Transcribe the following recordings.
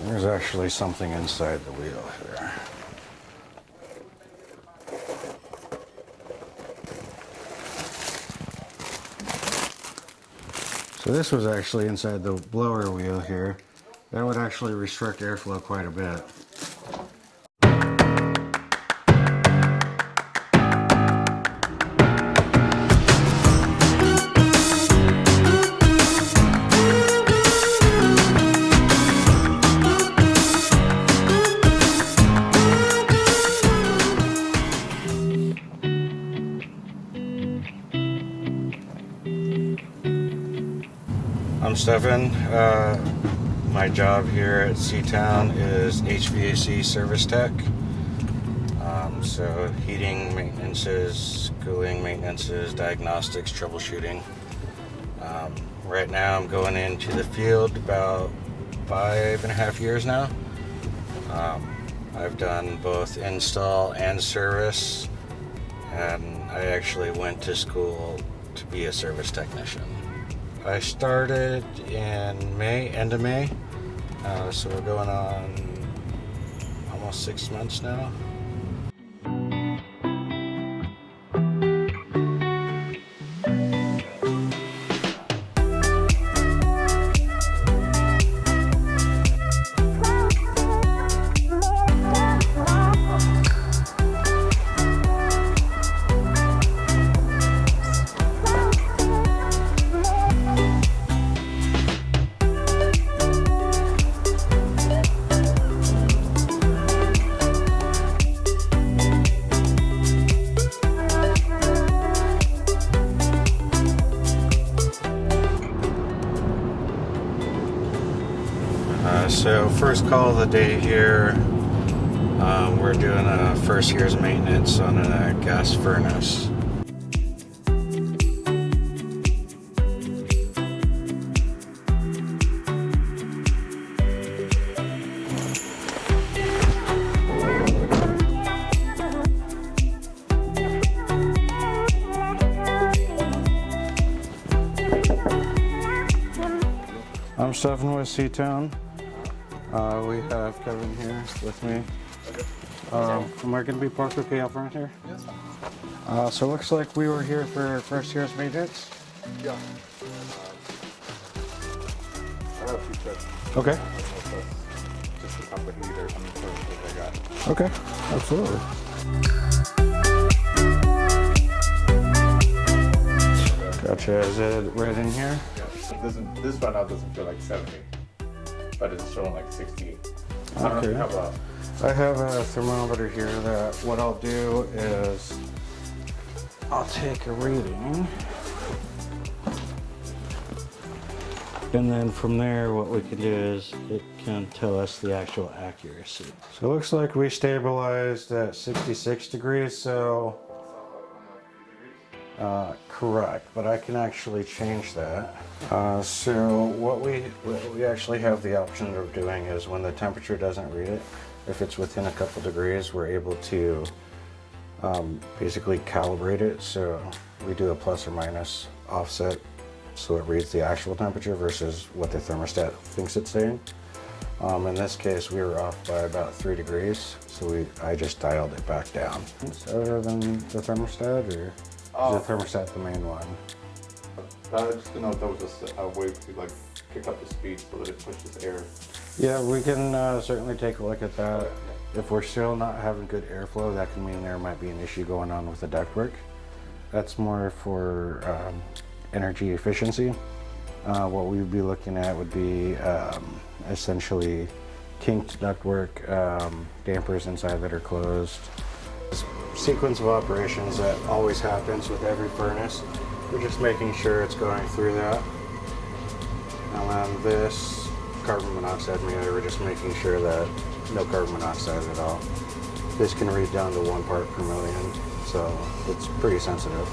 There's actually something inside the wheel here. So this was actually inside the blower wheel here. That would actually restrict airflow quite a bit. I'm Stefan. My job here at Seatown is HVAC service tech. So heating maintenances, cooling maintenances, diagnostics, troubleshooting. Right now I'm going into the field about 5.5 years now. I've done both install and service, and I actually went to school to be a service technician. I started in May, end of May, so we're going on almost 6 months now. So first call of the day here, we're doing a first year's maintenance on a gas furnace. I'm Stefan with Seatown. We have Kevin here with me. Am I going to be parked okay out front here? Yes. So it looks like we were here for first year's maintenance. Yeah. I have a few questions. Okay. Just the company either. I mean, first I got. Okay. Absolutely. Gotcha. Is it right in here? Yeah. This right now doesn't feel like 70, but it's showing like 68. I don't know if you have a. I have a thermometer here that what I'll do is I'll take a reading, and then from there what we can do is it can tell us the actual accuracy. So it looks like we stabilized at 66 degrees, so correct, but I can actually change that. So what we actually have the option of doing is when the temperature doesn't read it, if it's within a couple degrees, we're able to basically calibrate it. So we do a plus or minus offset so it reads the actual temperature versus what the thermostat thinks it's saying. In this case, we were off by about 3 degrees, so I just dialed it back down. Other than the thermostat, or is the thermostat the main one? I just didn't know if that was just a way to like pick up the speed so that it pushes air. Yeah, we can certainly take a look at that. If we're still not having good airflow, that can mean there might be an issue going on with the ductwork. That's more for energy efficiency. What we would be looking at would be essentially kinked ductwork, dampers inside that are closed. Sequence of operations that always happens with every furnace. We're just making sure it's going through that. And then this carbon monoxide meter, we're just making sure that no carbon monoxide at all. This can read down to 1 part per million, so it's pretty sensitive.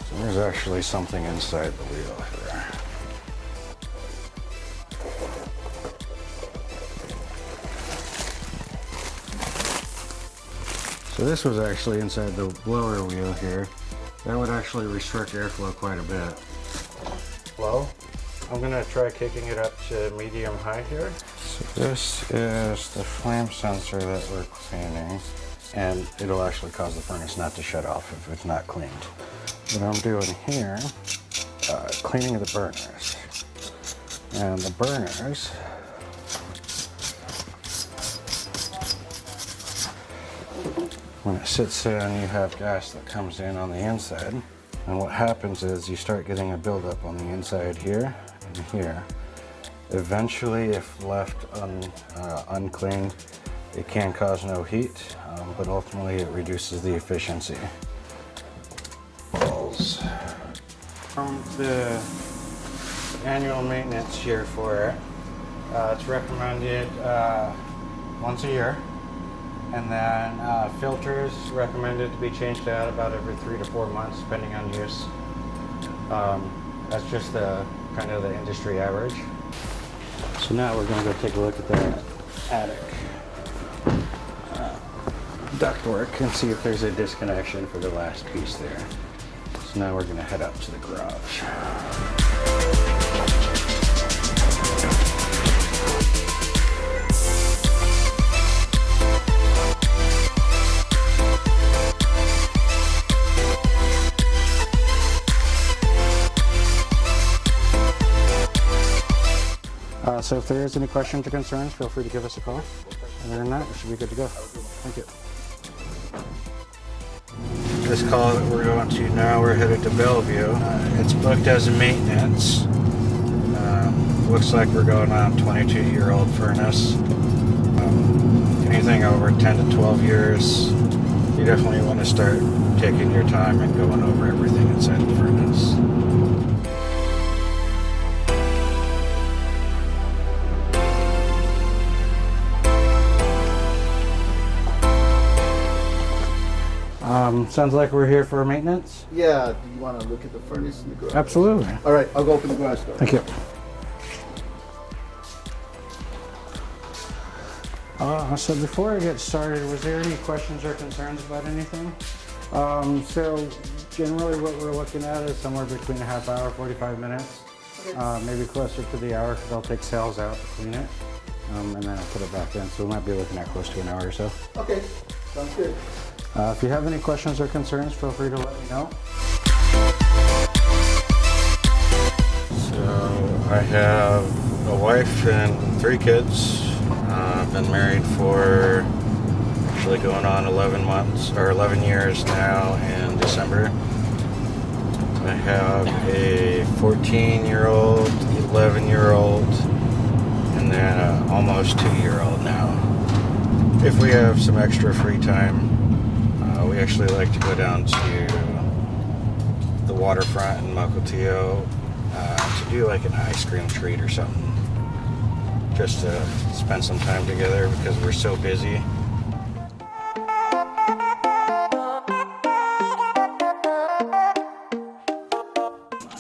So there's actually something inside the wheel here. So this was actually inside the blower wheel here. That would actually restrict airflow quite a bit. low. I'm gonna try kicking it up to medium high here. So this is the flame sensor that we're cleaning, and it'll actually cause the furnace not to shut off if it's not cleaned. What I'm doing here, cleaning the burners. And the burners, when it sits in, you have gas that comes in on the inside. And what happens is you start getting a buildup on the inside here and here. Eventually, if left uncleaned, it can cause no heat, but ultimately it reduces the efficiency. Balls. From the annual maintenance here for it, it's recommended once a year. And then filters recommended to be changed out about every 3 to 4 months, depending on use. That's just the kind of the industry average. So now we're going to go take a look at the attic ductwork and see if there's a disconnection for the last piece there. So now we're going to head up to the garage. So if there is any questions or concerns, feel free to give us a call. Other than that, we should be good to go. Thank you. This call that we're going to now, we're headed to Bellevue. It's booked as a maintenance. Looks like we're going on a 22-year-old furnace. Anything over 10 to 12 years, you definitely want to start taking your time and going over everything inside the furnace. Sounds like we're here for maintenance. Yeah, do you want to look at the furnace in the garage? Absolutely. All right, I'll go open the garage door. Thank you. So before I get started, was there any questions or concerns about anything? So generally what we're looking at is somewhere between a half hour, 45 minutes, maybe closer to the hour because I'll take cells out to clean it, and then I'll put it back in. So we might be looking at close to an hour or so. Okay, sounds good. If you have any questions or concerns, feel free to let me know. So I have a wife and 3 kids. I've been married for actually going on 11 years now in December. I have a 14-year-old, 11-year-old, and then an almost 2-year-old now. If we have some extra free time, we actually like to go down to the waterfront in Mukilteo to do like an ice cream treat or something. Just to spend some time together because we're so busy.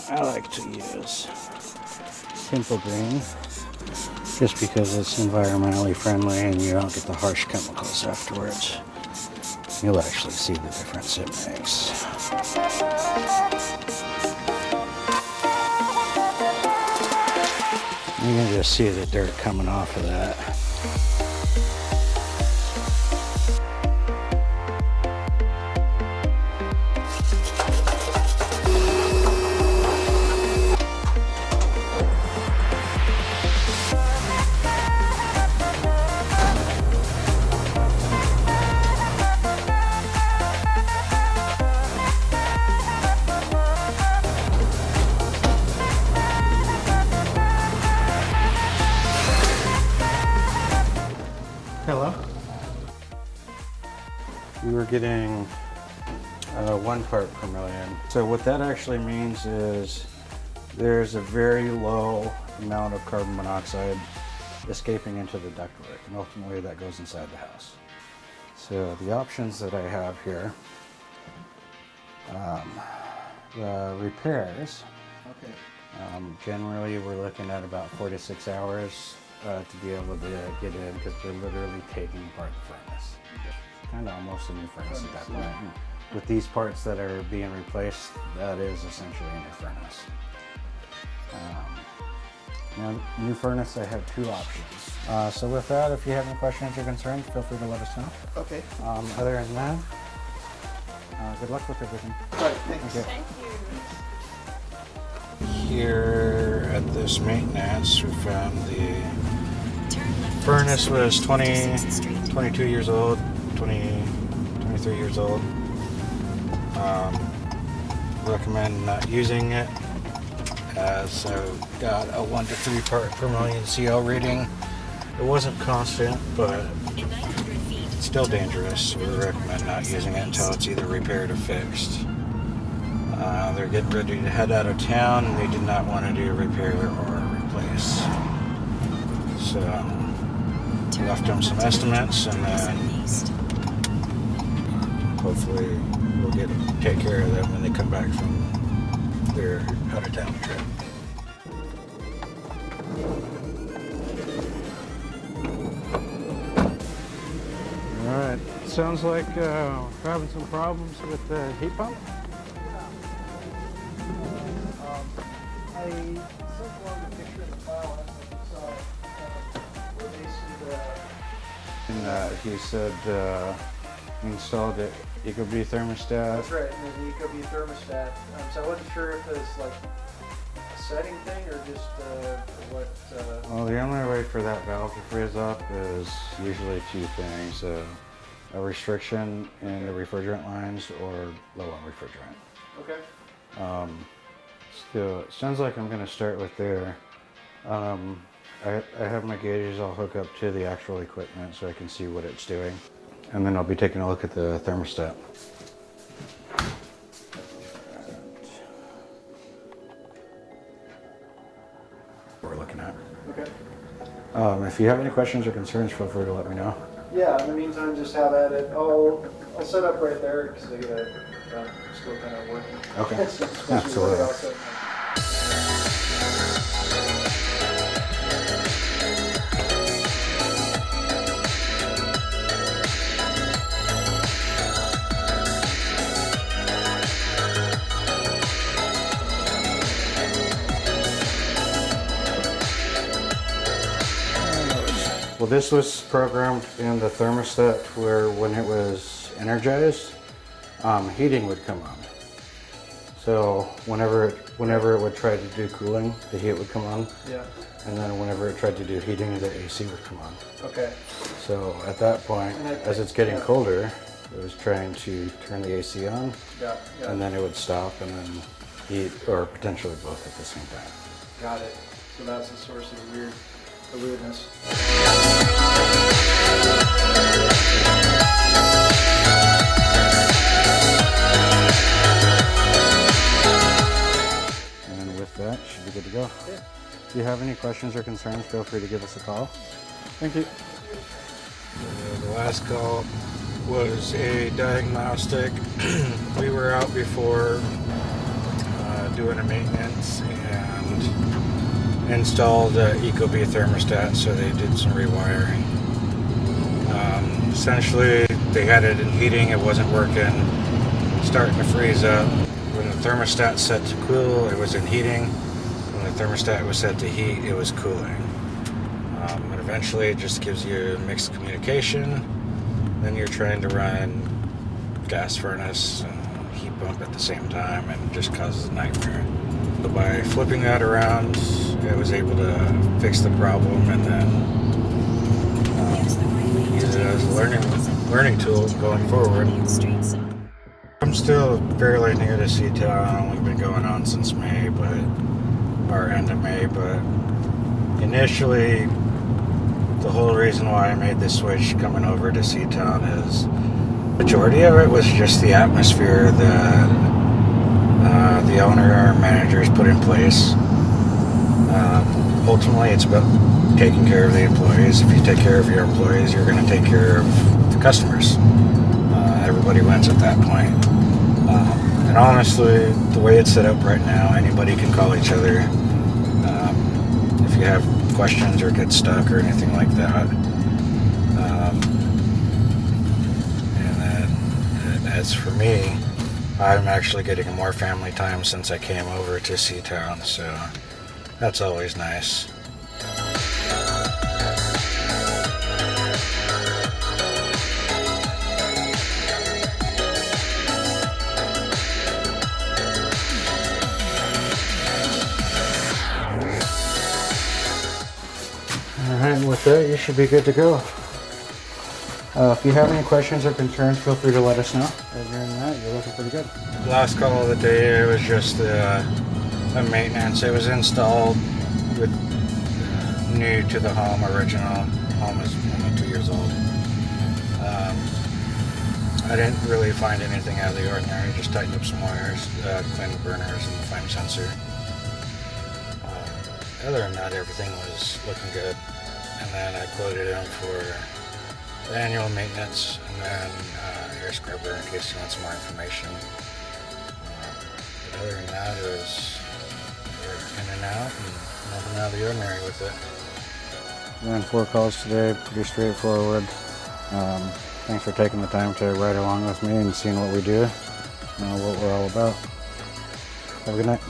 I like to use Simple Green just because it's environmentally friendly and you don't get the harsh chemicals afterwards. You'll actually see the difference it makes. You can just see the dirt coming off of that. Hello. We were getting 1 part per million. So what that actually means is there's a very low amount of carbon monoxide escaping into the ductwork, and ultimately that goes inside the house. So the options that I have here, the repairs. Okay. Generally, we're looking at about 4 to 6 hours to be able to get in because we're literally taking apart the furnace. Kind of almost a new furnace at that point. With these parts that are being replaced, that is essentially a new furnace. Now, new furnace, I have 2 options. So with that, if you have any questions or concerns, feel free to let us know. Okay. Other than that, good luck with everything. All right, thanks. Okay. Thank you. Here at this maintenance, we found the furnace was 22 years old, 23 years old. Recommend not using it, as I've got a 1 to 3 part per million CL reading. It wasn't constant, but it's still dangerous, so we recommend not using it until it's either repaired or fixed. They're getting ready to head out of town, and they did not want to do a repair or a replace. So left them some estimates, and then hopefully we'll take care of them when they come back from their out of town trip. All right, sounds like we're having some problems with the heat pump. I sent along the picture in the file, as you saw, where basically And he said he installed the Ecobee thermostat. That's right, and then the Ecobee thermostat. So I wasn't sure if it's like a setting thing or just what. Well, the only way for that valve to freeze up is usually 2 things. A restriction in the refrigerant lines or low on refrigerant. Okay. So it sounds like I'm going to start with there. I have my gauges all hook up to the actual equipment so I can see what it's doing. And then I'll be taking a look at the thermostat. What we're looking at. Okay. If you have any questions or concerns, feel free to let me know. Yeah. In the meantime, just have at it. I'll set up right there because I gotta still kind of working. Okay. It's supposed to be Absolutely. all set. Well, this was programmed in the thermostat where when it was energized, heating would come on. So whenever it would try to do cooling, the heat would come on. Yeah. And then whenever it tried to do heating, the AC would come on. Okay. So at that point, as it's getting colder, it was trying to turn the AC on, Yeah. and then it would stop and then heat, or potentially both at the same time. Got it. So that's the source of the weirdness. And with that, should be good to go. Yeah. If you have any questions or concerns, feel free to give us a call. Thank you. The last call was a diagnostic. We were out before doing a maintenance and installed an Ecobee thermostat, so they did some rewiring. Essentially, they had it in heating, it wasn't working, starting to freeze up. When the thermostat set to cool, it was in heating. When the thermostat was set to heat, it was cooling. And eventually it just gives you mixed communication. Then you're trying to run gas furnace and heat pump at the same time, and it just causes a nightmare. So by flipping that around, I was able to fix the problem and then use it as a learning tool going forward. I'm still fairly new to Seatown. We've been going on since May, or end of May, but initially the whole reason why I made this switch coming over to Seatown is majority of it was just the atmosphere that the owner or managers put in place. Ultimately, it's about taking care of the employees. If you take care of your employees, you're going to take care of the customers. Everybody wins at that point. And honestly, the way it's set up right now, anybody can call each other if you have questions or get stuck or anything like that. And then, as for me, I'm actually getting more family time since I came over to Seatown, so That's always nice. Alright, with that, you should be good to go. If you have any questions or concerns, feel free to let us know. Other than that, you're looking pretty good. Last call of the day, it was just the maintenance. It was installed with new to the home. Original home is only 2 years old. I didn't really find anything out of the ordinary. Just tightened up some wires, cleaned the burners and the flame sensor. Other than that, everything was looking good. And then I quoted him for the annual maintenance and then air scrubber in case you want some more information. But other than that, it was in and out and nothing out of the ordinary with it. Ran 4 calls today, pretty straightforward. Thanks for taking the time to ride along with me and seeing what we do, what we're all about. Have a good night.